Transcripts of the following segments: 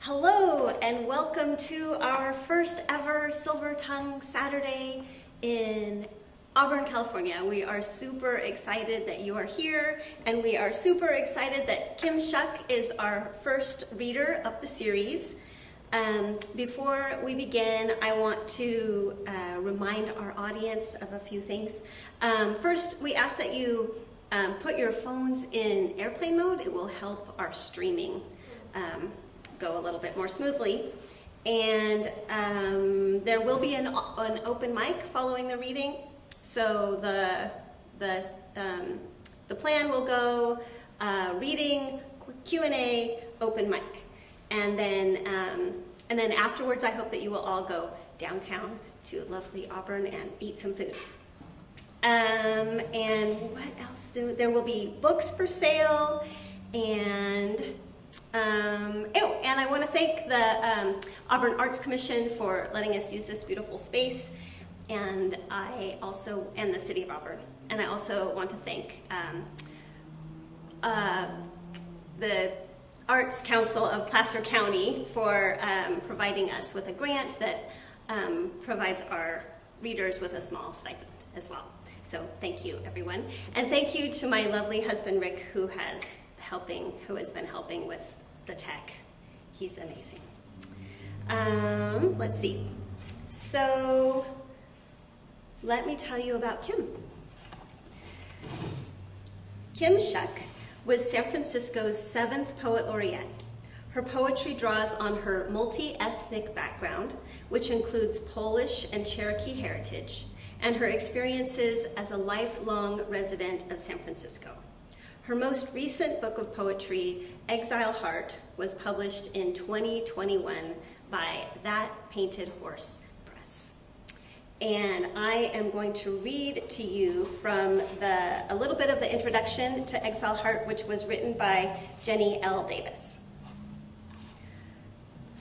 Hello and welcome to our first ever Silver Tongue Saturday in Auburn, California. We are super excited that you are here, and we are super excited that Kim Shuck is our first reader of the series. Before we begin, I want to remind our audience of a few things. First, we ask that you put your phones in airplane mode. It will help our streaming go a little bit more smoothly. And there will be an open mic following the reading. So the plan will go reading, Q&A, open mic, and then afterwards I hope that you will all go downtown to lovely Auburn and eat some food. And what else? There will be books for sale, and I want to thank the Auburn Arts Commission for letting us use this beautiful space, and the City of Auburn. And I also want to thank the Arts Council of Placer County for providing us with a grant that provides our readers with a small stipend as well. So thank you, everyone. And thank you to my lovely husband, Rick, who has been helping with the tech. He's amazing. Let's see. So let me tell you about Kim. Kim Shuck was San Francisco's 7th Poet Laureate. Her poetry draws on her multi-ethnic background, which includes Polish and Cherokee heritage, and her experiences as a lifelong resident of San Francisco. Her most recent book of poetry, Exile Heart, was published in 2021 by That Painted Horse Press. And I am going to read to you from a little bit of the introduction to Exile Heart, which was written by Jenny L. Davis.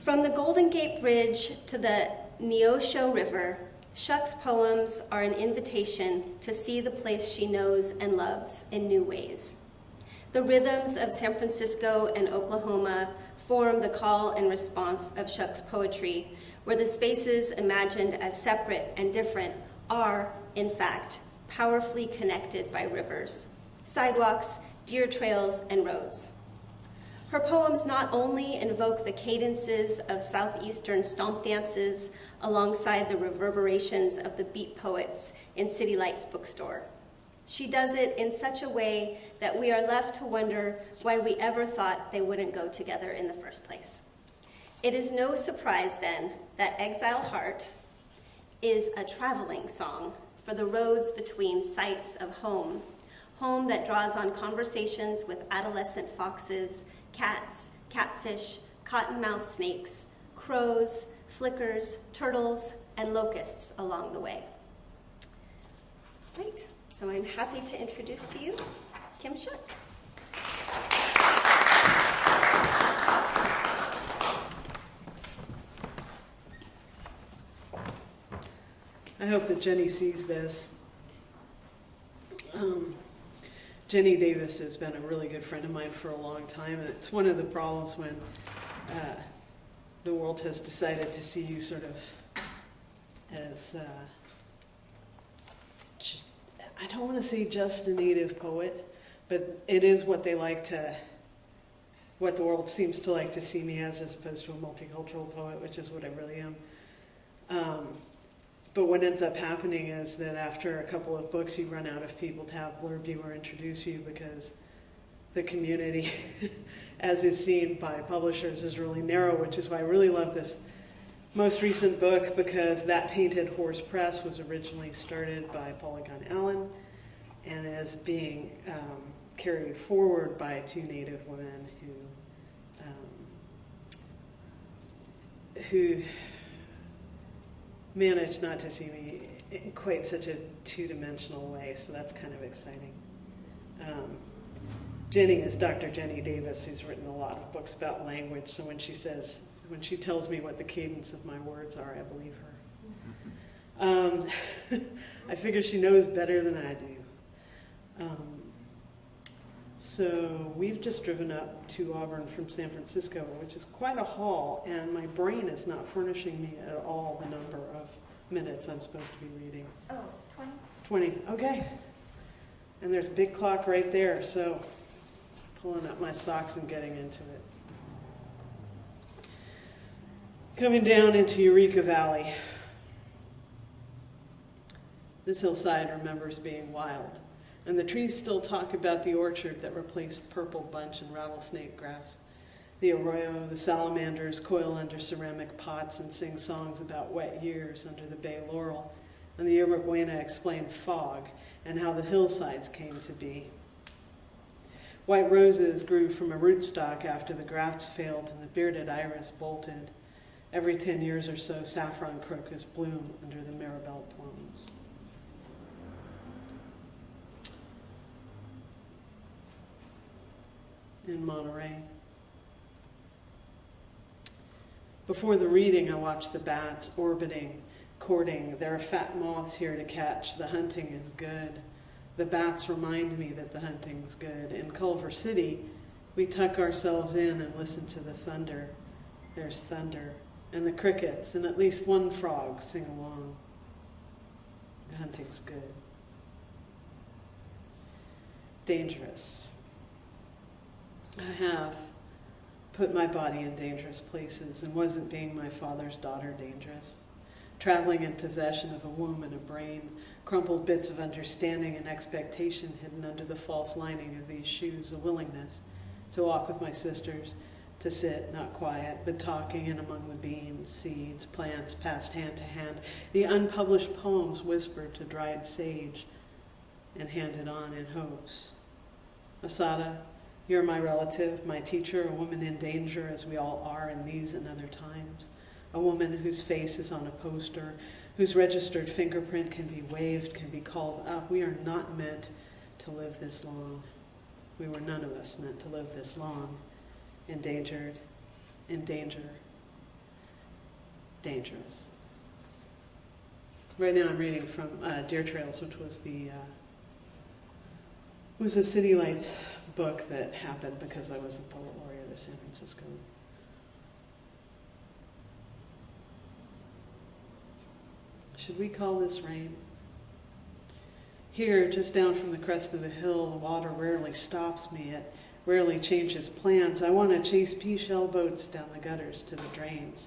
From the Golden Gate Bridge to the Neosho River, Shuck's poems are an invitation to see the place she knows and loves in new ways. The rhythms of San Francisco and Oklahoma form the call and response of Shuck's poetry, where the spaces imagined as separate and different are, in fact, powerfully connected by rivers, sidewalks, deer trails, and roads. Her poems not only invoke the cadences of Southeastern stomp dances alongside the reverberations of the beat poets in City Lights bookstore. She does it in such a way that we are left to wonder why we ever thought they wouldn't go together in the first place. It is no surprise, then, that Exile Heart is a traveling song for the roads between sites of home that draws on conversations with adolescent foxes, cats, catfish, cottonmouth snakes, crows, flickers, turtles, and locusts along the way. Right. So I'm happy to introduce to you Kim Shuck. I hope that Jenny sees this. Jenny Davis has been a really good friend of mine for a long time, and it's one of the problems when the world has decided to see you sort of as I don't want to say just a native poet, but it is what the world seems to like to see me as opposed to a multicultural poet, which is what I really am. But what ends up happening is that after a couple of books, you run out of people to have blurb you or introduce you, because the community, as is seen by publishers, is really narrow, which is why I really love this most recent book, because That Painted Horse Press was originally started by Polygon Allen and is being carried forward by two Native women who managed not to see me in quite such a two-dimensional way, so that's kind of exciting. Jenny is Dr. Jenny Davis, who's written a lot of books about language, so when she tells me what the cadence of my words are, I believe her. I figure she knows better than I do. So we've just driven up to Auburn from San Francisco, which is quite a haul, and my brain is not furnishing me at all the number of minutes I'm supposed to be reading. Oh, 20? 20, okay. And there's a big clock right there, so pulling up my socks and getting into it. Coming down into Eureka Valley. This hillside remembers being wild, and the trees still talk about the orchard that replaced purple bunch and rattlesnake grass. The arroyo, the salamanders coil under ceramic pots and sing songs about wet years under the bay laurel, and the yerba buena explain fog and how the hillsides came to be. White roses grew from a rootstock after the grafts failed and the bearded iris bolted. Every 10 years or so, saffron crocus bloom under the marabelle plums. In Monterey. Before the reading, I watched the bats orbiting, courting. There are fat moths here to catch. The hunting is good. The bats remind me that the hunting's good. In Culver City, we tuck ourselves in and listen to the thunder. There's thunder, and the crickets, and at least one frog sing along. The hunting's good. Dangerous. I have put my body in dangerous places, and wasn't being my father's daughter dangerous? Traveling in possession of a womb and a brain, crumpled bits of understanding and expectation hidden under the false lining of these shoes, a willingness to walk with my sisters, to sit, not quiet, but talking in among the beans, seeds, plants passed hand to hand, the unpublished poems whispered to dried sage and handed on in hopes. Asada, you're my relative, my teacher, a woman in danger as we all are in these and other times, a woman whose face is on a poster, whose registered fingerprint can be waved, can be called up. We are not meant to live this long. We were none of us meant to live this long. Endangered, in danger, dangerous. Right now I'm reading from Deer Trails, which was a City Lights book that happened because I was a Poet Laureate of San Francisco. Should we call this rain? Here, just down from the crest of the hill, the water rarely stops me. It rarely changes plans. I want to chase pea-shell boats down the gutters to the drains.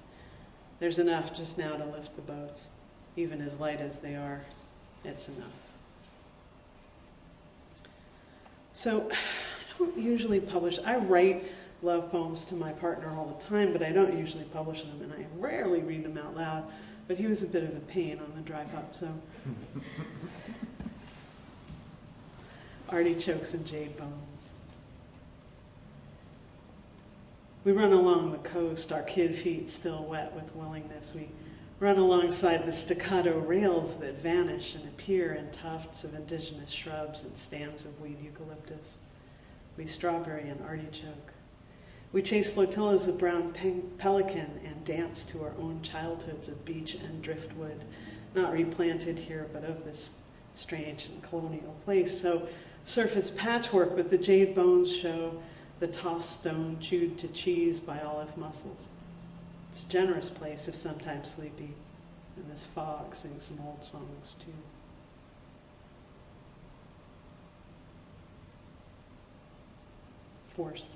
There's enough just now to lift the boats. Even as light as they are, it's enough. So, I don't usually publish. I write love poems to my partner all the time, but I don't usually publish them, and I rarely read them out loud. But he was a bit of a pain on the drive up, so. Artichokes and jade bones. We run along the coast, our kid feet still wet with willingness. We run alongside the staccato rails that vanish and appear in tufts of indigenous shrubs and stands of weed eucalyptus. We strawberry and artichoke. We chase flotillas of brown pelican and dance to our own childhoods of beach and driftwood, not replanted here, but of this strange and colonial place. So surface patchwork with the jade bones show the tossed stone chewed to cheese by olive mussels. It's a generous place if sometimes sleepy, and this fog sings some old songs too. Force.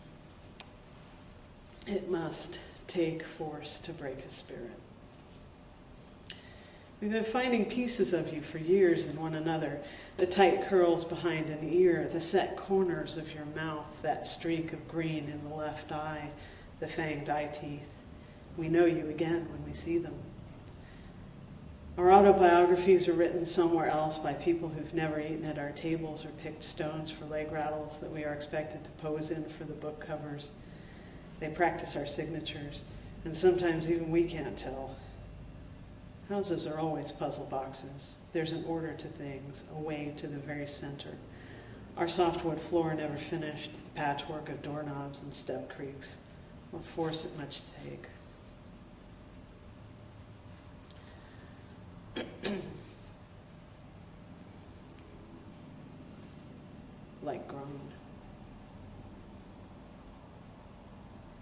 It must take force to break a spirit. We've been finding pieces of you for years in one another, the tight curls behind an ear, the set corners of your mouth, that streak of green in the left eye, the fanged eye teeth. We know you again when we see them. Our autobiographies are written somewhere else by people who've never eaten at our tables or picked stones for leg rattles that we are expected to pose in for the book covers. They practice our signatures, and sometimes even we can't tell. Houses are always puzzle boxes. There's an order to things, a way to the very center. Our softwood floor never finished, the patchwork of doorknobs and step creaks. What force it must take. Like grown.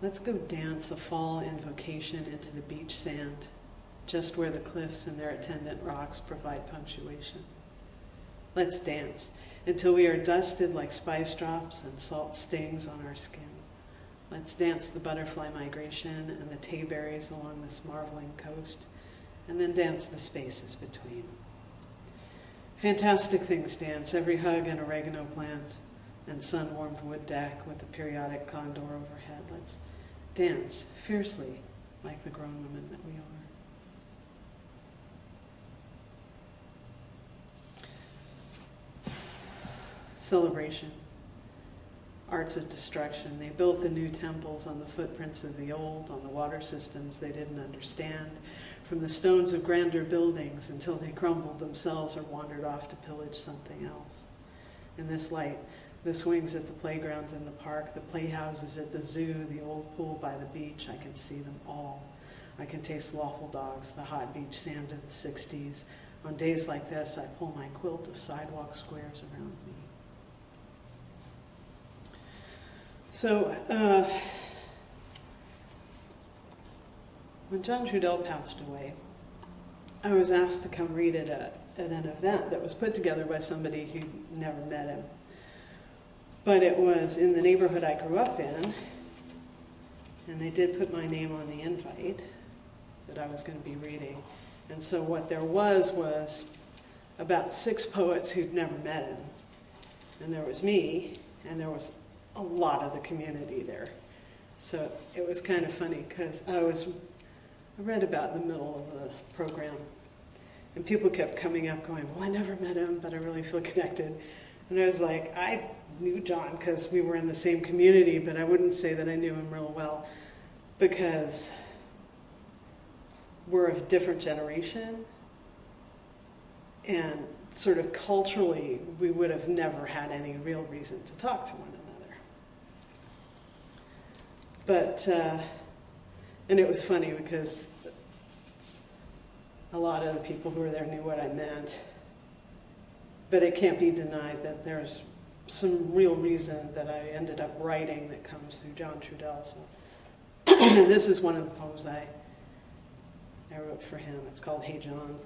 Let's go dance a fall invocation into the beach sand, just where the cliffs and their attendant rocks provide punctuation. Let's dance until we are dusted like spice drops and salt stings on our skin. Let's dance the butterfly migration and the tayberries along this marveling coast, and then dance the spaces between. Fantastic things dance, every hug an oregano plant and sun-warmed wood deck with a periodic condor overhead. Let's dance fiercely like the grown women that we are. Celebration. Arts of destruction. They built the new temples on the footprints of the old, on the water systems they didn't understand, from the stones of grander buildings until they crumbled themselves or wandered off to pillage something else. In this light, the swings at the playground in the park, the playhouses at the zoo, the old pool by the beach, I can see them all. I can taste waffle dogs, the hot beach sand of the 60s. On days like this, I pull my quilt of sidewalk squares around me. So, when John Trudell passed away, I was asked to come read at an event that was put together by somebody who'd never met him. But it was in the neighborhood I grew up in, and they did put my name on the invite that I was going to be reading. And so what there was about 6 poets who'd never met him. And there was me, and there was a lot of the community there. So it was kind of funny because I read about the middle of the program, and people kept coming up going, well, I never met him, but I really feel connected. And I was like, I knew John because we were in the same community, but I wouldn't say that I knew him real well because we're of a different generation, and sort of culturally, we would have never had any real reason to talk to one another. But, and it was funny because a lot of the people who were there knew what I meant. But it can't be denied that there's some real reason that I ended up writing that comes through John Trudell. So this is one of the poems I wrote for him. It's called Hey John.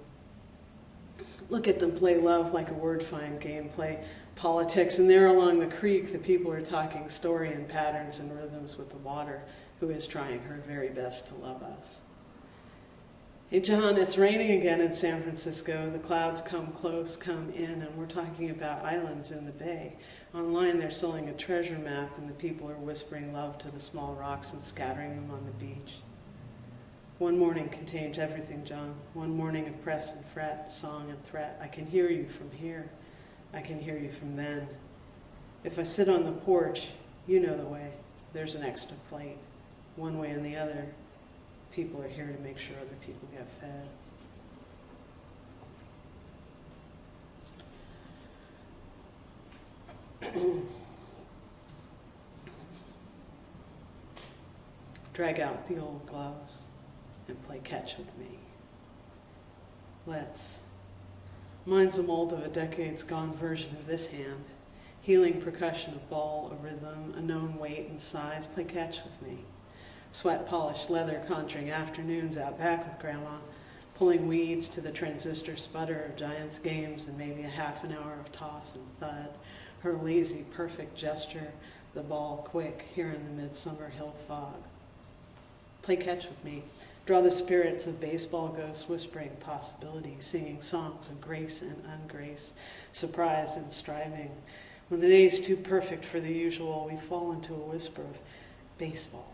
Look at them play love like a word-find game, play politics, and there along the creek the people are talking story and patterns and rhythms with the water, who is trying her very best to love us. Hey John, it's raining again in San Francisco. The clouds come close, come in, and we're talking about islands in the bay. Online they're selling a treasure map, and the people are whispering love to the small rocks and scattering them on the beach. One morning contains everything, John. One morning of press and fret, song and threat. I can hear you from here. I can hear you from then. If I sit on the porch, you know the way. There's an extra plate. One way and the other. People are here to make sure other people get fed. Drag out the old gloves and play catch with me. Let's. Mine's a mold of a decades-gone version of this hand. Healing percussion of ball, a rhythm, a known weight and size. Play catch with me. Sweat-polished leather conjuring afternoons out back with Grandma, pulling weeds to the transistor sputter of Giants games and maybe a half an hour of toss and thud. Her lazy, perfect gesture, the ball quick here in the midsummer hill fog. Play catch with me. Draw the spirits of baseball ghosts whispering possibility, singing songs of grace and ungrace, surprise and striving. When the day's too perfect for the usual, we fall into a whisper of baseball.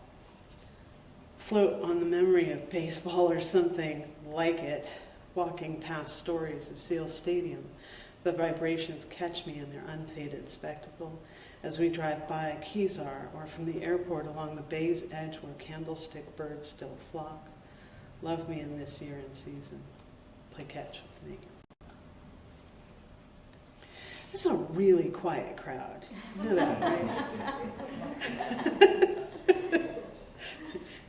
Float on the memory of baseball or something like it, walking past stories of Seal Stadium. The vibrations catch me in their unfaded spectacle as we drive by Kezar or from the airport along the bay's edge where candlestick birds still flock. Love me in this year and season. Play catch with me. It's a really quiet crowd. You know that, right?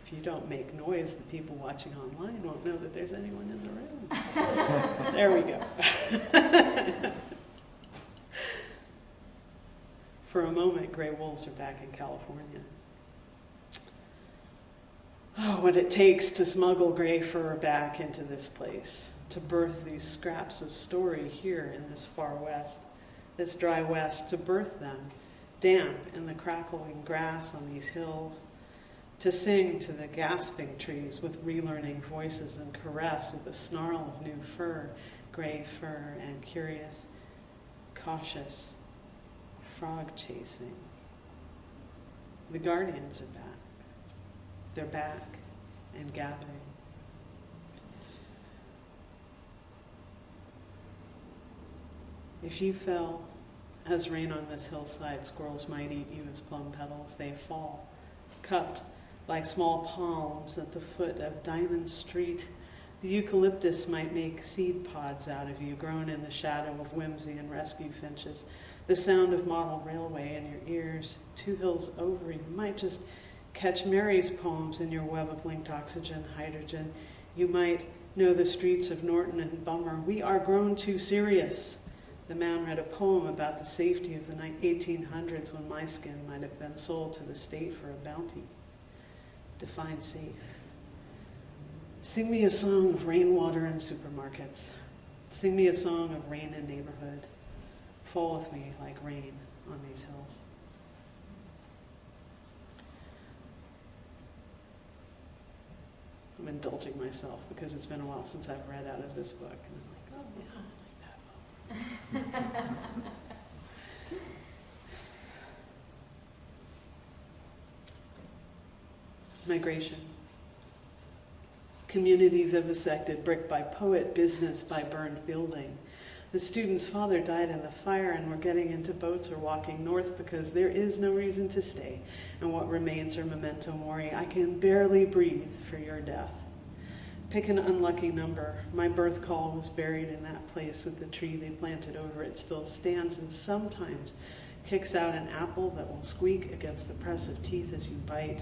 If you don't make noise, the people watching online won't know that there's anyone in the room. There we go. For a moment, gray wolves are back in California. what it takes to smuggle gray fur back into this place, to birth these scraps of story here in this far west, this dry west, to birth them damp in the crackling grass on these hills, to sing to the gasping trees with relearning voices and caress with the snarl of new fur, gray fur, and curious, cautious frog chasing. The guardians are back. They're back and gathering. If you fell as rain on this hillside, squirrels might eat you as plum petals. They fall, cupped like small palms at the foot of Diamond Street. The eucalyptus might make seed pods out of you, grown in the shadow of whimsy and rescue finches. The sound of model railway in your ears, 2 hills over, you might just catch Mary's poems in your web of linked oxygen, hydrogen. You might know the streets of Norton and Bummer. We are grown too serious. The man read a poem about the safety of the 1800s when my skin might have been sold to the state for a bounty. Define safe. Sing me a song of rainwater in supermarkets. Sing me a song of rain in neighborhood. Fall with me like rain on these hills. I'm indulging myself because it's been a while since I've read out of this book. And I'm like, oh yeah, I like that poem. Migration. Community vivisected brick by poet, business by burned building. The student's father died in the fire and we're getting into boats or walking north because there is no reason to stay. And what remains are memento mori. I can barely breathe for your death. Pick an unlucky number. My birth call was buried in that place with the tree they planted over it still stands and sometimes kicks out an apple that will squeak against the press of teeth as you bite.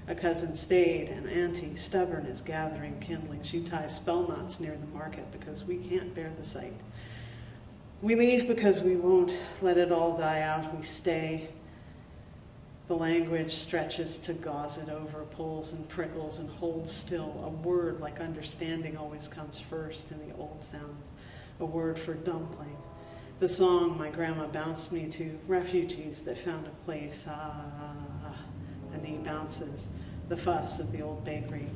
A cousin stayed, an auntie, stubborn as gathering kindling. She ties spell knots near the market because we can't bear the sight. We leave because we won't let it all die out. We stay. The language stretches to gauze it over, pulls and prickles and holds still. A word like understanding always comes first in the old sounds. A word for dumpling. The song my grandma bounced me to, refugees that found a place. The knee bounces, the fuss of the old bakery,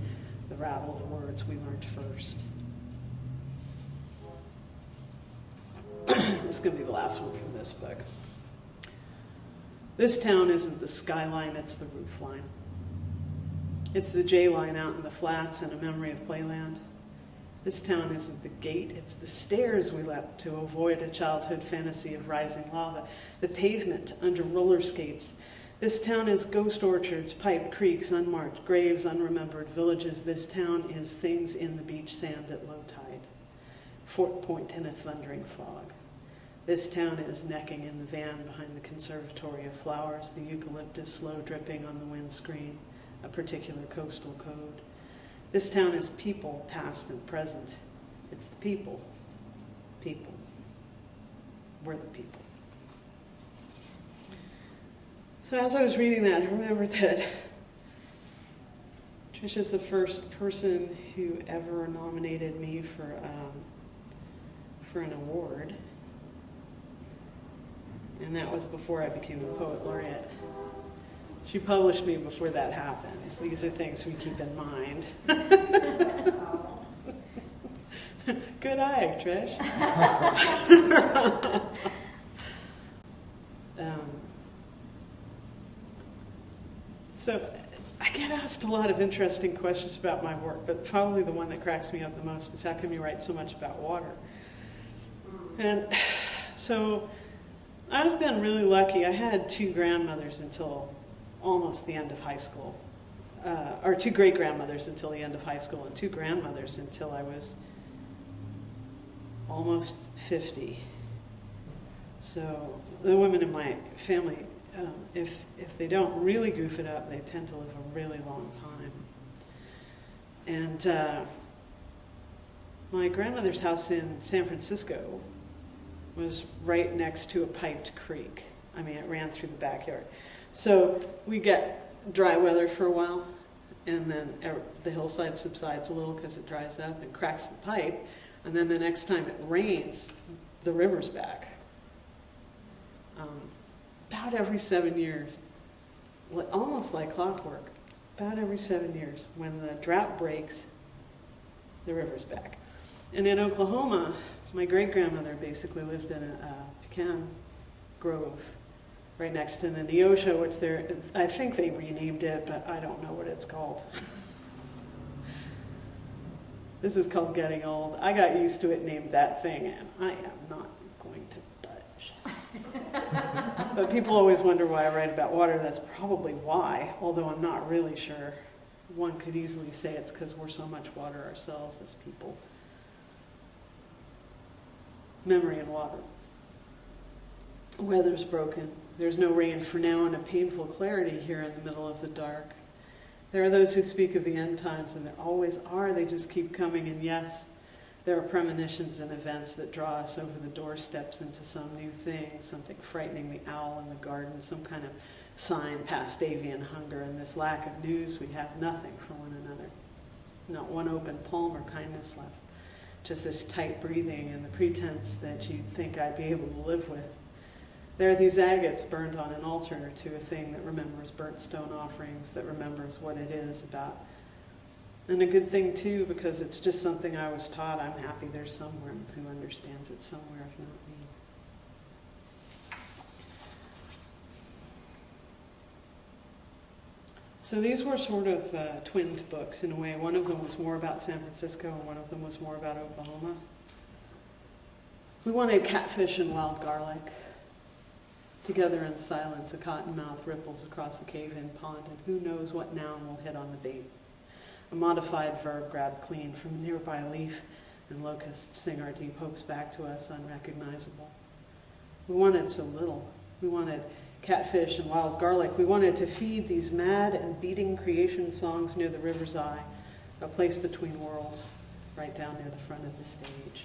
the rattle of words we learned first. This is going to be the last one from this book. This town isn't the skyline, it's the roof line. It's the J line out in the flats and a memory of playland. This town isn't the gate, it's the stairs we leapt to avoid a childhood fantasy of rising lava, the pavement under roller skates. This town is ghost orchards, piped creeks, unmarked graves, unremembered villages. This town is things in the beach sand at low tide, Fort Point in a thundering fog. This town is necking in the van behind the conservatory of flowers, the eucalyptus slow dripping on the windscreen, a particular coastal code. This town is people, past and present. It's the people. People. We're the people. So as I was reading that, I remembered that Trisha's the first person who ever nominated me for an award. And that was before I became a Poet Laureate. She published me before that happened. These are things we keep in mind. Good eye, Trish. So I get asked a lot of interesting questions about my work, but probably the one that cracks me up the most is how come you write so much about water? And so I've been really lucky. I had 2 grandmothers until almost the end of high school, or 2 great-grandmothers until the end of high school, and 2 grandmothers until I was almost 50. So the women in my family, if they don't really goof it up, they tend to live a really long time. And my grandmother's house in San Francisco was right next to a piped creek. I mean, it ran through the backyard. So we get dry weather for a while, and then the hillside subsides a little because it dries up and cracks the pipe, and then the next time it rains, the river's back. About every 7 years, almost like clockwork, about every 7 years, when the drought breaks, the river's back. And in Oklahoma, my great-grandmother basically lived in a pecan grove right next to the Neosho, which I think they renamed it, but I don't know what it's called. This is called getting old. I got used to it named that thing, and I am not going to budge. But people always wonder why I write about water. That's probably why, although I'm not really sure. One could easily say it's because we're so much water ourselves as people. Memory and water. Weather's broken. There's no rain for now, and a painful clarity here in the middle of the dark. There are those who speak of the end times, and there always are. They just keep coming, and yes, there are premonitions and events that draw us over the doorsteps into some new thing, something frightening the owl in the garden, some kind of sign past avian hunger. And this lack of news, we have nothing for one another. Not one open palm or kindness left. Just this tight breathing and the pretense that you'd think I'd be able to live with. There are these agates burned on an altar to a thing that remembers burnt stone offerings, that remembers what it is about. And a good thing, too, because it's just something I was taught. I'm happy there's someone who understands it somewhere, if not me. So these were sort of twinned books in a way. One of them was more about San Francisco, and one of them was more about Oklahoma. We wanted catfish and wild garlic. Together in silence, a cottonmouth ripples across the cave-in pond, and who knows what noun will hit on the bait. A modified verb grabbed clean from a nearby leaf, and locusts sing our deep hopes back to us unrecognizable. We wanted so little. We wanted catfish and wild garlic. We wanted to feed these mad and beating creation songs near the river's eye, a place between worlds, right down near the front of the stage.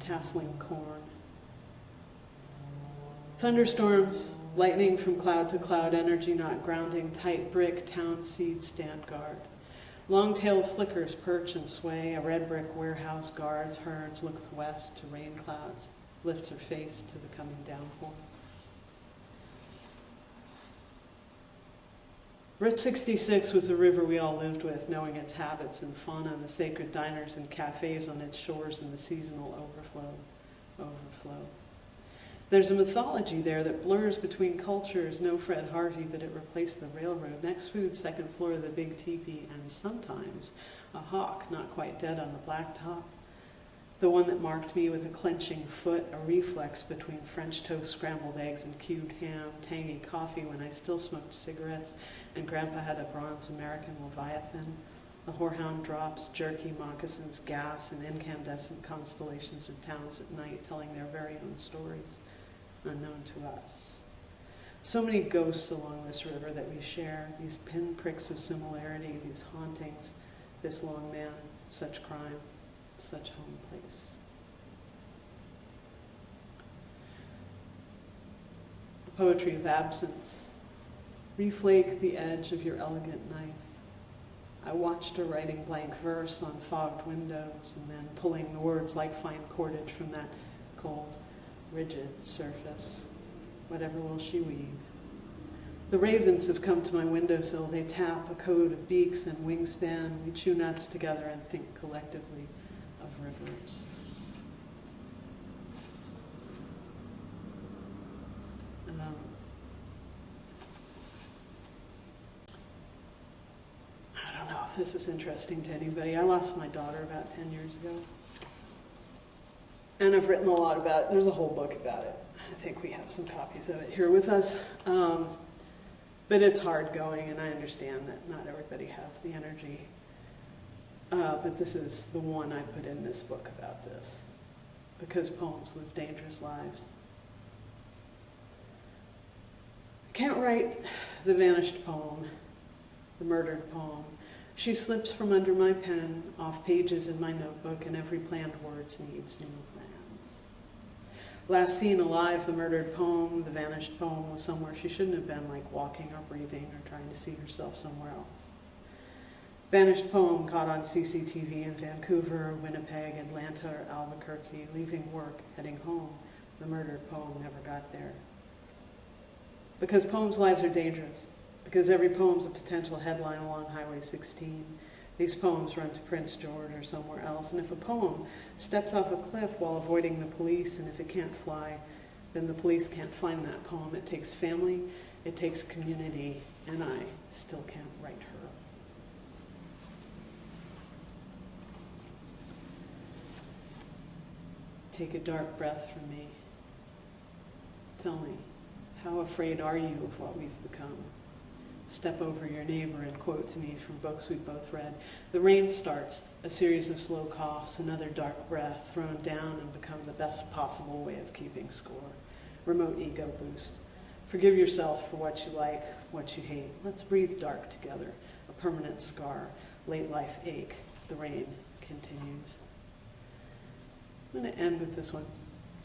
Tasseling corn. Thunderstorms, lightning from cloud to cloud, energy not grounding, tight brick, town seed stand guard. Long-tailed flickers perch and sway, a red brick warehouse guards herds, looks west to rain clouds, lifts her face to the coming downpour. Route 66 was a river we all lived with, knowing its habits and fauna and the sacred diners and cafes on its shores and the seasonal overflow. There's a mythology there that blurs between cultures. No Fred Harvey, but it replaced the railroad. Next food, second floor of the big teepee, and sometimes a hawk not quite dead on the blacktop. The one that marked me with a clenching foot, a reflex between French toast, scrambled eggs, and cubed ham, tangy coffee when I still smoked cigarettes, and Grandpa had a bronze American Leviathan. The whorehound drops, jerky moccasins, gas, and incandescent constellations of towns at night telling their very own stories, unknown to us. So many ghosts along this river that we share, these pinpricks of similarity, these hauntings, this long man, such crime, such home place. The poetry of absence. Reflake the edge of your elegant knife. I watched her writing blank verse on fogged windows and then pulling the words like fine cordage from that cold, rigid surface. Whatever will she weave? The ravens have come to my windowsill. They tap a code of beaks and wingspan. We chew nuts together and think collectively of rivers. I don't know if this is interesting to anybody. I lost my daughter about 10 years ago. And I've written a lot about it. There's a whole book about it. I think we have some copies of it here with us. But it's hard going, and I understand that not everybody has the energy. But this is the one I put in this book about this, because poems live dangerous lives. I can't write the vanished poem, the murdered poem. She slips from under my pen, off pages in my notebook, and every planned word needs new plans. Last seen alive, the murdered poem, the vanished poem was somewhere she shouldn't have been, like walking or breathing or trying to see herself somewhere else. Vanished poem caught on CCTV in Vancouver, Winnipeg, Atlanta, or Albuquerque, leaving work, heading home. The murdered poem never got there. Because poems' lives are dangerous. Because every poem's a potential headline along Highway 16. These poems run to Prince George or somewhere else. And if a poem steps off a cliff while avoiding the police, and if it can't fly, then the police can't find that poem. It takes family, it takes community, and I still can't write her. Take a dark breath from me. Tell me, how afraid are you of what we've become? Step over your neighbor and quote to me from books we've both read. The rain starts, a series of slow coughs, another dark breath thrown down and become the best possible way of keeping score. Remote ego boost. Forgive yourself for what you like, what you hate. Let's breathe dark together. A permanent scar, late life ache. The rain continues. I'm going to end with this one.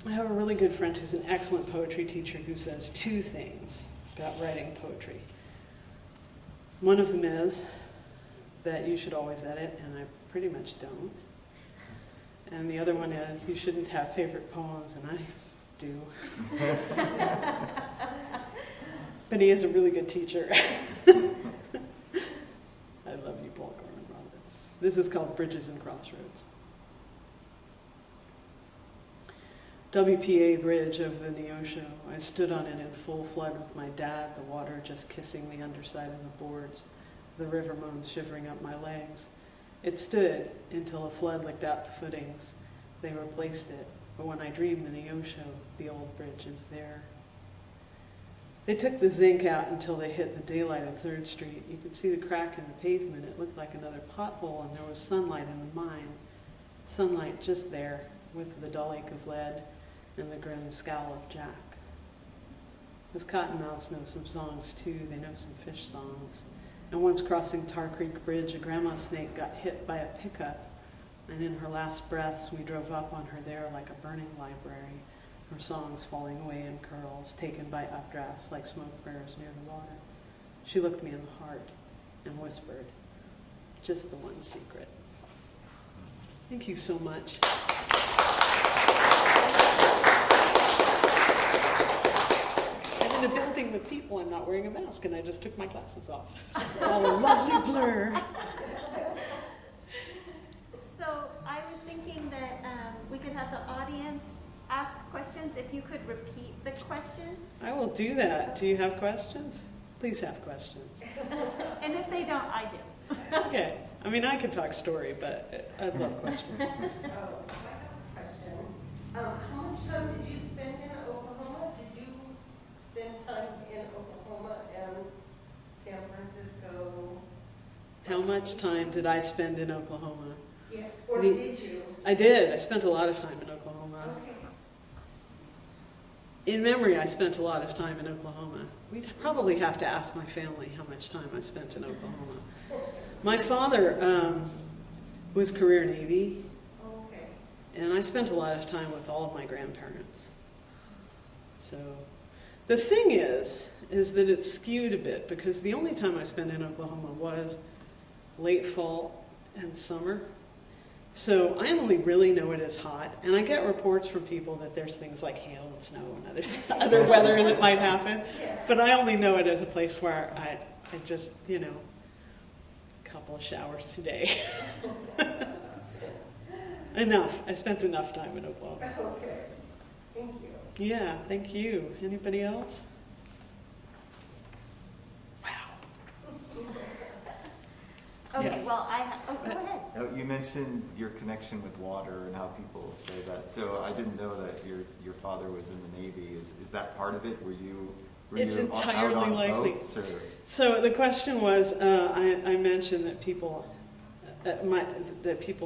I have a really good friend who's an excellent poetry teacher who says two things about writing poetry. One of them is that you should always edit, and I pretty much don't. And the other one is you shouldn't have favorite poems, and I do. But he is a really good teacher. I love you, Paul Gorman Roberts. This is called Bridges and Crossroads. WPA bridge over the Neosho. I stood on it in full flood with my dad, the water just kissing the underside of the boards, the river moans shivering up my legs. It stood until a flood licked out the footings. They replaced it, but when I dreamed the Neosho, the old bridge is there. They took the zinc out until they hit the daylight of 3rd Street. You could see the crack in the pavement. It looked like another pothole, and there was sunlight in the mine. Sunlight just there, with the dull ache of lead and the grim scowl of Jack. Those cottonmouths know some songs too. They know some fish songs. And once crossing Tar Creek Bridge, a grandma snake got hit by a pickup, and in her last breaths we drove up on her there like a burning library, her songs falling away in curls, taken by updrafts like smoke prayers near the water. She looked me in the heart and whispered, just the one secret. Thank you so much. In a building with people, I'm not wearing a mask, and I just took my glasses off. All a lovely blur. So I was thinking that we could have the audience ask questions. If you could repeat the question. I will do that. Do you have questions? Please have questions. And if they don't, I do. Okay. I mean, I could talk story, but I'd love questions. I have a question. How much time did you spend in Oklahoma? Did you spend time in Oklahoma and San Francisco? How much time did I spend in Oklahoma? Yeah. Or did you? I did. I spent a lot of time in Oklahoma. Okay. In memory, I spent a lot of time in Oklahoma. We'd probably have to ask my family how much time I spent in Oklahoma. My father was career Navy, Okay. and I spent a lot of time with all of my grandparents. So the thing is that it's skewed a bit, because the only time I spent in Oklahoma was late fall and summer. So I only really know it as hot, and I get reports from people that there's things like hail and snow and other weather that might happen, but I only know it as a place where I just, a couple of showers today. Enough. I spent enough time in Oklahoma. Okay. Thank you. Yeah, thank you. Anybody else? Wow. Okay, Yes. well, go ahead. You mentioned your connection with water and how people say that. So I didn't know that your father was in the Navy. Is that part of it? Were you It's out entirely on likely. boats, or? So the question was, I mentioned that people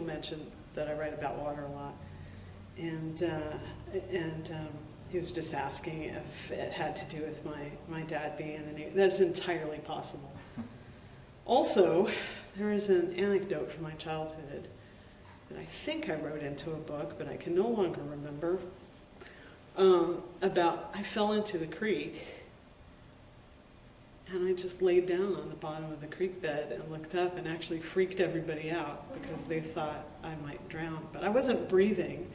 mention that I write about water a lot, and he was just asking if it had to do with my dad being in the Navy. That's entirely possible. Also, there is an anecdote from my childhood that I think I wrote into a book, but I can no longer remember. about I fell into the creek, and I just laid down on the bottom of the creek bed and looked up and actually freaked everybody out because they thought I might drown. But I wasn't breathing.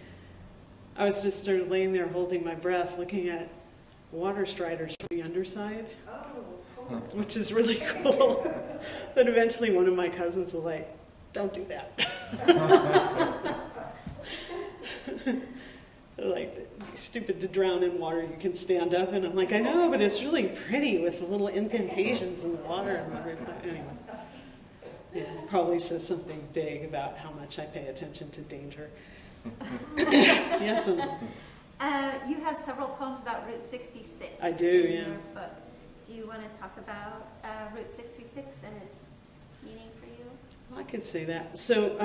I was just sort of laying there holding my breath, looking at water striders from the underside, which is really cool. But eventually one of my cousins was like, "Don't do that." They're like, "Stupid to drown in water, you can stand up." And I'm like, "I know, but it's really pretty with the little indentations in the water." And anyway, yeah, it probably says something big about how much I pay attention to danger. Yes, you have several poems about Route 66. I do, in yeah. your book. Do you want to talk about Route 66 and its meaning for you? I could say that. So,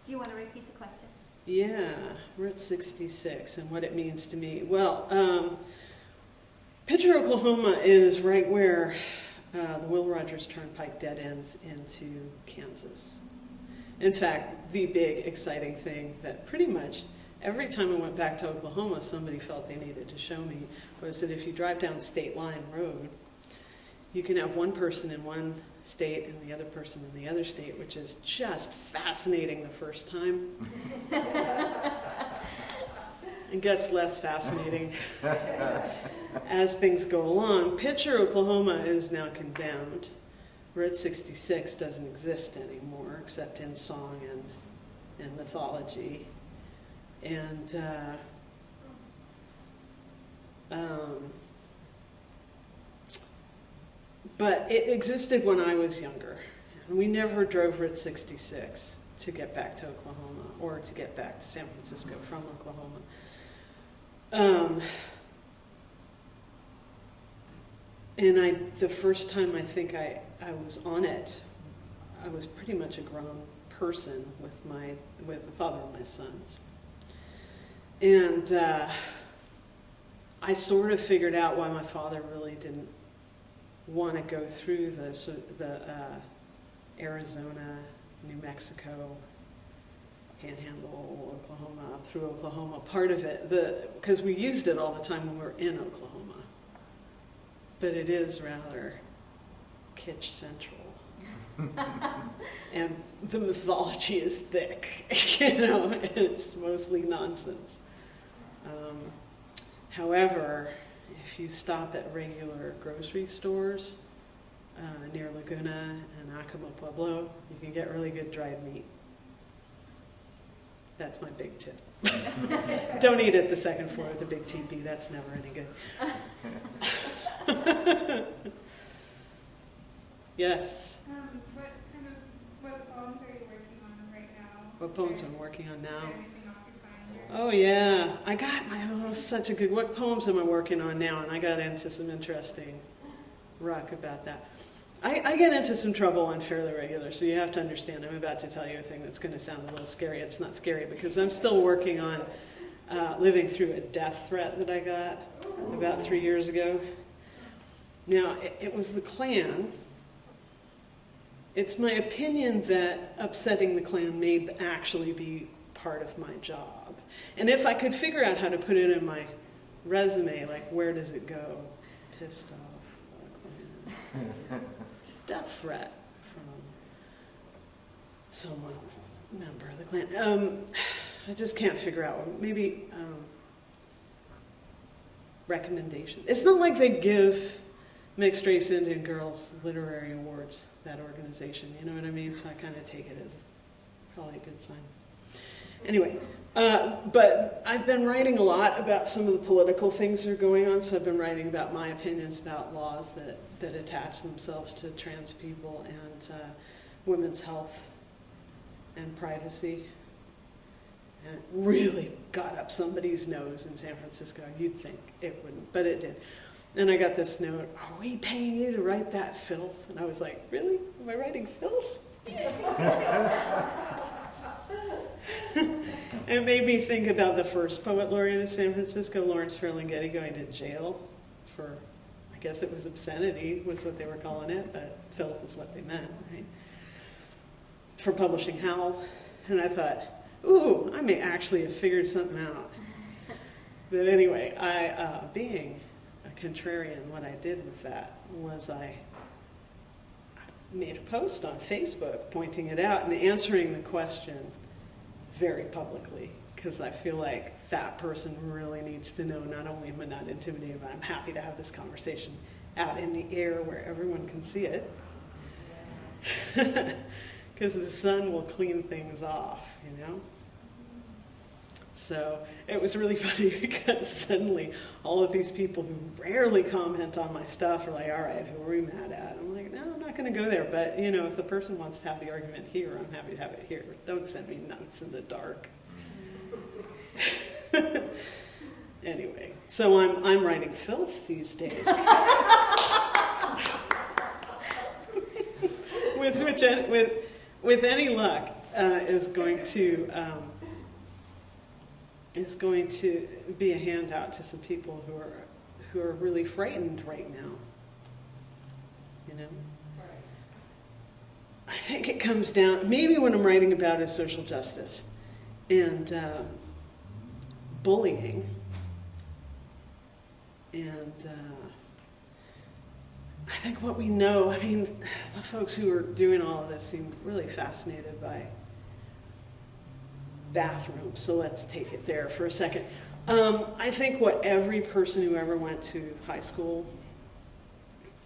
Do you want to repeat the question? yeah, Route 66 and what it means to me. Well, Pitcher, Oklahoma is right where the Will Rogers Turnpike dead ends into Kansas. In fact, the big exciting thing that pretty much every time I went back to Oklahoma, somebody felt they needed to show me was that if you drive down State Line Road, you can have one person in one state and the other person in the other state, which is just fascinating the first time. It gets less fascinating as things go along. Pitcher, Oklahoma is now condemned. Route 66 doesn't exist anymore, except in song and mythology. And but it existed when I was younger. And we never drove Route 66 to get back to Oklahoma or to get back to San Francisco from Oklahoma. And the first time I think I was on it, I was pretty much a grown person with the father of my sons. And I sort of figured out why my father really didn't want to go through the Arizona, New Mexico, Panhandle, Oklahoma, up through Oklahoma. Part of it, because we used it all the time when we were in Oklahoma. But it is rather kitsch central. And the mythology is thick, and it's mostly nonsense. However, if you stop at regular grocery stores near Laguna and Acoma Pueblo, you can get really good dried meat. That's my big tip. Don't eat at the second floor of the big teepee. That's never any good. What Yes. poems are you working on right now? What poems I'm working on Is now? there anything occupying your Oh yeah, such a good. What poems am I working on now? And I got into some interesting ruck about that. I get into some trouble on Fairly Regular, so you have to understand. I'm about to tell you a thing that's going to sound a little scary. It's not scary because I'm still working on living through a death threat that I got about 3 years ago. Now it was the Klan. It's my opinion that upsetting the Klan may actually be part of my job. And if I could figure out how to put it in my resume, like where does it go? Pissed off, Klan. Death threat from someone, member of the Klan. I just can't figure out. Maybe recommendation. It's not like they give mixed race Indian girls literary awards, that organization, you know what I mean? So I kind of take it as probably a good sign. Anyway, but I've been writing a lot about some of the political things that are going on, so I've been writing about my opinions about laws that attach themselves to trans people and women's health and privacy. And it really got up somebody's nose in San Francisco. You'd think it wouldn't, but it did. And I got this note, "Are we paying you to write that filth?" And I was like, really? Am I writing filth? It made me think about the first Poet Laureate of San Francisco, Lawrence Ferlinghetti, going to jail for, I guess it was obscenity, was what they were calling it, but filth is what they meant, right? For publishing Howl. And I thought, ooh, I may actually have figured something out. But anyway, being a contrarian, what I did with that was I made a post on Facebook pointing it out and answering the question very publicly, because I feel like that person really needs to know not only am I not intimidated, but I'm happy to have this conversation out in the air where everyone can see it. Because the sun will clean things off, you know? So it was really funny because suddenly all of these people who rarely comment on my stuff are like, all right, who are we mad at? I'm like, no, I'm not going to go there. But, you know, if the person wants to have the argument here, I'm happy to have it here. Don't send me notes in the dark. Anyway, so I'm writing filth these days. with any luck, is going to be a handout to some people who are really frightened right now. You know, I think it comes down. Maybe what I'm writing about is social justice and bullying, and I think what we know. I mean, the folks who are doing all of this seem really fascinated by bathrooms, so let's take it there for a second. I think what every person who ever went to high school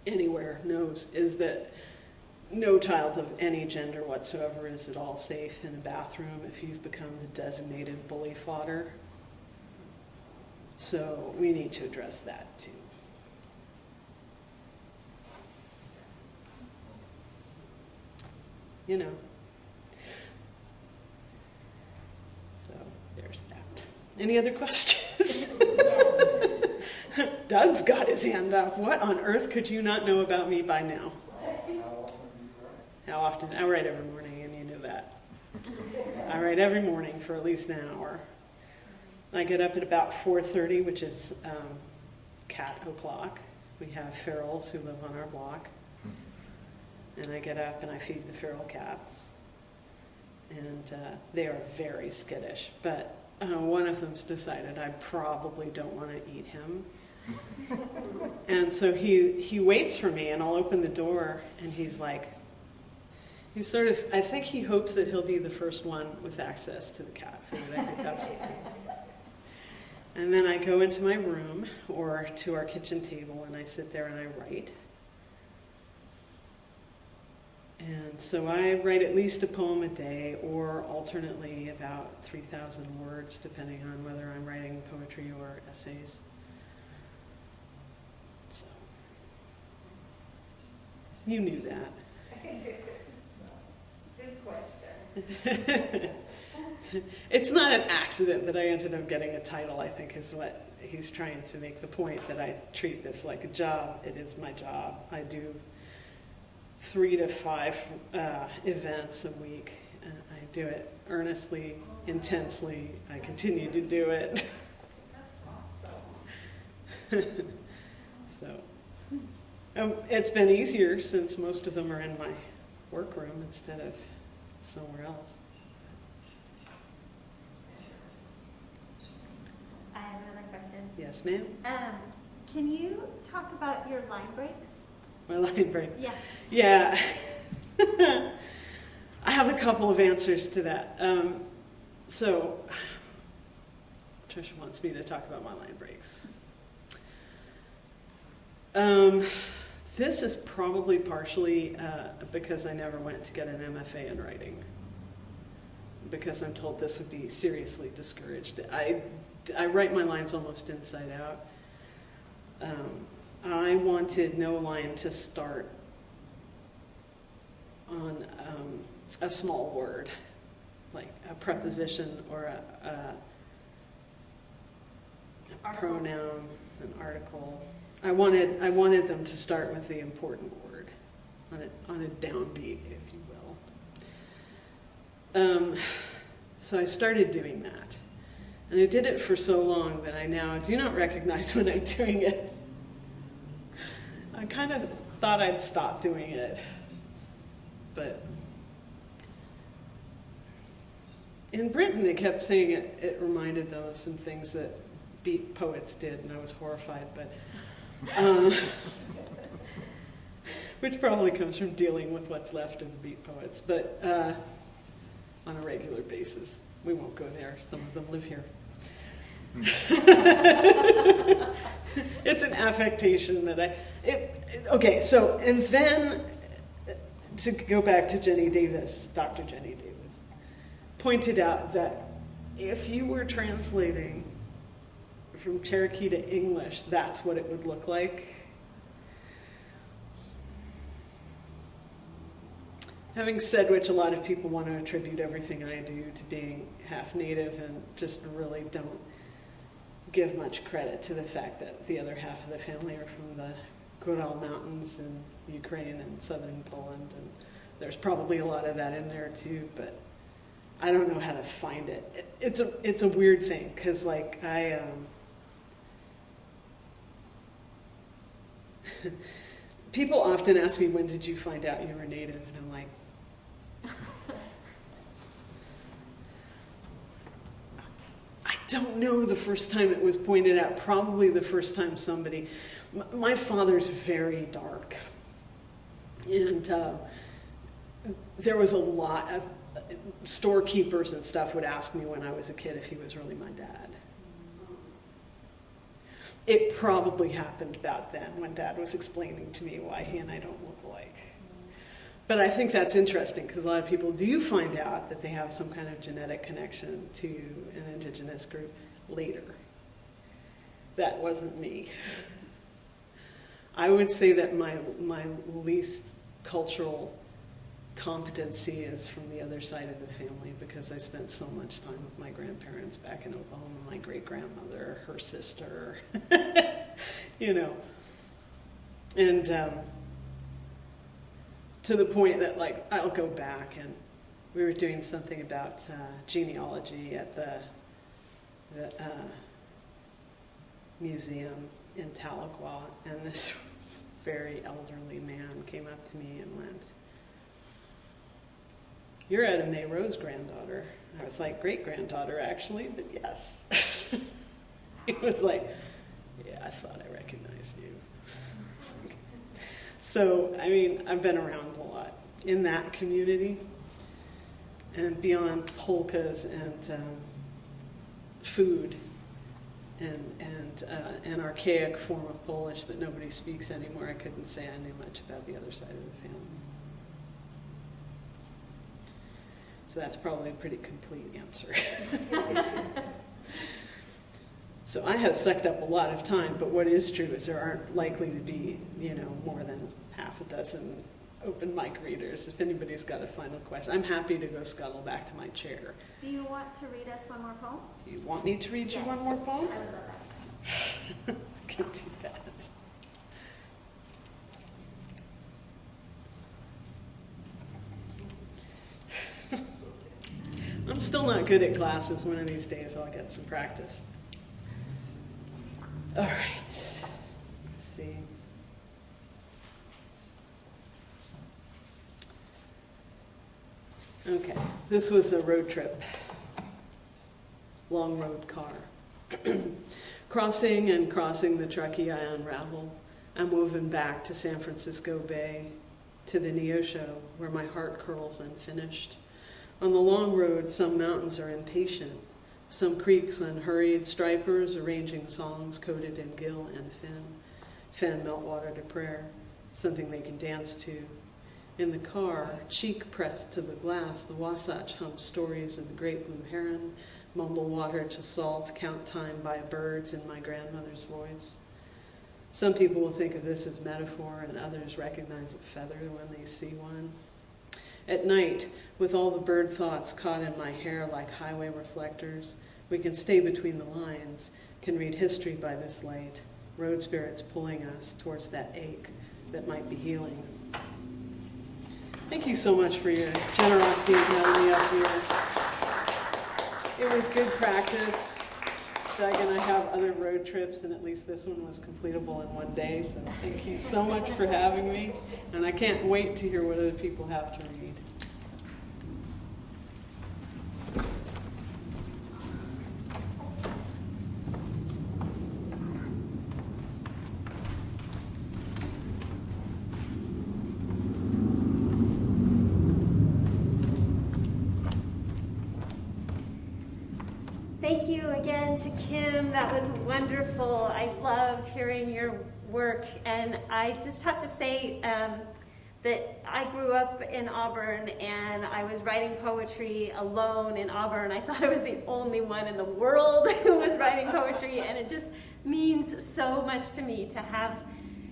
anywhere knows is that no child of any gender whatsoever is at all safe in a bathroom if you've become the designated bully fodder. So we need to address that too. You know. There's that. Any other questions? Doug's got his hand up. What on earth could you not know about me by now? How often? I write every morning, and you know that. I write every morning for at least an hour. I get up at about 4:30, which is cat o'clock. We have ferals who live on our block. And I get up and I feed the feral cats. And they are very skittish. But one of them's decided I probably don't want to eat him. And so he waits for me, and I'll open the door, and he's sort of, I think he hopes that he'll be the first one with access to the cat food. I think that's what And then I go into my room or to our kitchen table, and I sit there and I write. And so I write at least a poem a day, or alternately about 3,000 words, depending on whether I'm writing poetry or essays. So, you knew that. Good question. It's not an accident that I ended up getting a title, I think, is what he's trying to make the point, that I treat this like a job. It is my job. I do 3 to 5 events a week. I do it earnestly, intensely. I continue to do it. That's awesome. So, it's been easier since most of them are in my workroom instead of somewhere else. I have another question. Yes, ma'am? Can you talk about your line breaks? My line break. Yeah. Yeah. I have a couple of answers to that. So, Tricia wants me to talk about my line breaks. This is probably partially because I never went to get an MFA in writing, because I'm told this would be seriously discouraged. I write my lines almost inside out. I wanted no line to start on a small word, like a preposition or a pronoun, an article. I wanted them to start with the important word, on a downbeat, if you will. So I started doing that. And I did it for so long that I now do not recognize when I'm doing it. I kind of thought I'd stop doing it. But in Britain, they kept saying it reminded them of some things that beat poets did, and I was horrified, but which probably comes from dealing with what's left of the beat poets, but on a regular basis. We won't go there. Some of them live here. It's an affectation that okay, so, and then to go back to Jenny Davis, Dr. Jenny Davis, pointed out that if you were translating from Cherokee to English, that's what it would look like. Having said which, a lot of people want to attribute everything I do to being half native and just really don't give much credit to the fact that the other half of the family are from the Ural Mountains in Ukraine and southern Poland, and there's probably a lot of that in there too, but I don't know how to find it. It's a weird thing, because like people often ask me, when did you find out you were native? And I'm like, I don't know the first time it was pointed out. Probably the first time somebody... My father's very dark. And there was a lot of... Storekeepers and stuff would ask me when I was a kid if he was really my dad. It probably happened about then when Dad was explaining to me why he and I don't look alike. But I think that's interesting, because a lot of people do find out that they have some kind of genetic connection to an indigenous group later. That wasn't me. I would say that my least cultural competency is from the other side of the family, because I spent so much time with my grandparents back in Oklahoma, my great-grandmother, her sister, you know. And to the point that, like, I'll go back, and we were doing something about genealogy at the museum in Tahlequah, and this very elderly man came up to me and went, "You're Etta Mae Rose granddaughter." I was like, "Great-granddaughter, actually, but yes." He was like, "Yeah, I thought I recognized you." So, I mean, I've been around a lot in that community, and beyond polkas and food and an archaic form of Polish that nobody speaks anymore, I couldn't say I knew much about the other side of the family. So that's probably a pretty complete answer. So I have sucked up a lot of time, but what is true is there aren't likely to be, more than half a dozen open mic readers. If anybody's got a final question, I'm happy to go scuttle back to my chair. Do you want to read us one more poem? You want me to read you Yes, one more poem? I would love that. I can do that. I'm still not good at glasses. One of these days I'll get some practice. All right. Let's see. Okay. This was a road trip. Long road car. Crossing the Truckee, I unravel. I'm woven back to San Francisco Bay, to the Neosho, where my heart curls unfinished. On the long road, some mountains are impatient, some creeks unhurried, stripers arranging songs coded in gill and fen melt water to prayer, something they can dance to. In the car, cheek pressed to the glass, the Wasatch hums stories of the great blue heron, mumble water to salt, count time by birds in my grandmother's voice. Some people will think of this as metaphor, and others recognize a feather when they see one. At night, with all the bird thoughts caught in my hair like highway reflectors, we can stay between the lines, can read history by this light, road spirits pulling us towards that ache that might be healing. Thank you so much for your generosity in having me up here. It was good practice. Doug and I have other road trips, and at least this one was completable in one day, so thank you so much for having me, and I can't wait to hear what other people have to read. thank you again to Kim. That was wonderful. I loved hearing your work. And I just have to say that I grew up in Auburn and I was writing poetry alone in Auburn. I thought I was the only one in the world who was writing poetry. And it just means so much to me to have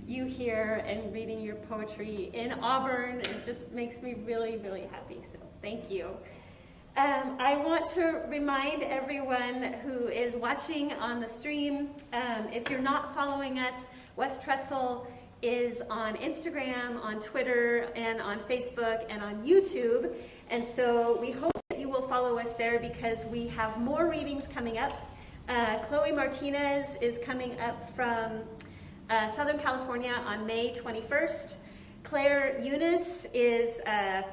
you here and reading your poetry in Auburn. It just makes me really, really happy. So thank you. I want to remind everyone who is watching on the stream, if you're not following us, West Trestle is on Instagram, on Twitter, and on Facebook, and on YouTube. And so we hope that you will follow us there because we have more readings coming up. Chloe Martinez is coming up from Southern California on May 21st. Claire Eunice is a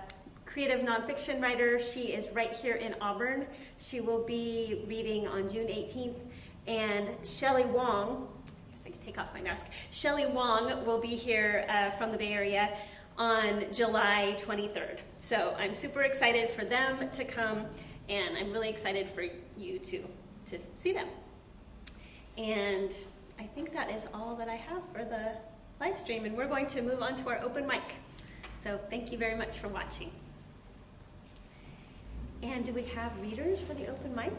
creative nonfiction writer. She is right here in Auburn. She will be reading on June 18th. And Shelley Wong, I guess I can take off my mask. Shelley Wong will be here from the Bay Area on July 23rd. So I'm super excited for them to come, and I'm really excited for you to see them. And I think that is all that I have for the live stream, and we're going to move on to our open mic. So thank you very much for watching. And do we have readers for the open mic?